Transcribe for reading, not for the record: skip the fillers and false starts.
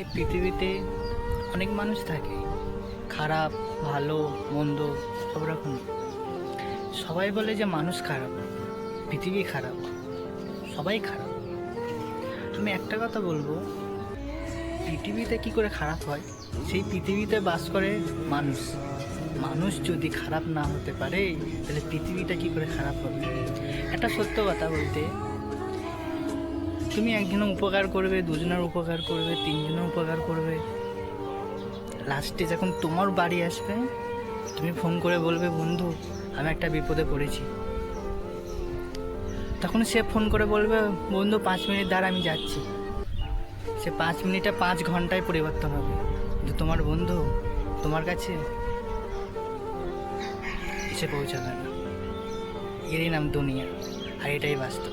এই পৃথিবীতে অনেক মানুষ থাকে, খারাপ, ভালো, মন্দ, সব রকম। সবাই বলে যে মানুষ খারাপ, পৃথিবী খারাপ, সবাই খারাপ। আমি একটা কথা বলবো, পৃথিবীতে কি করে খারাপ হয়? সেই পৃথিবীতে বাস করে মানুষ। মানুষ যদি খারাপ না হতে পারে তাহলে পৃথিবীটা কি করে খারাপ হবে? একটা সত্য কথা বলতে, তুমি একজনের উপকার করবে, দুজনের উপকার করবে, তিনজনের উপকার করবে, লাস্টে যখন তোমার বাড়ি আসবে তুমি ফোন করে বলবে, বন্ধু আমি একটা বিপদে পড়েছি। তখন সে ফোন করে বলবে, বন্ধু 5 মিনিট দাঁড়া, আমি যাচ্ছি। সে 5 মিনিটে 5 ঘন্টায় পরিবর্তন হবে, কিন্তু তোমার বন্ধু তোমার কাছে এসে পৌঁছাবে না। এরই নাম দুনিয়া, আর এটাই বাস্তব।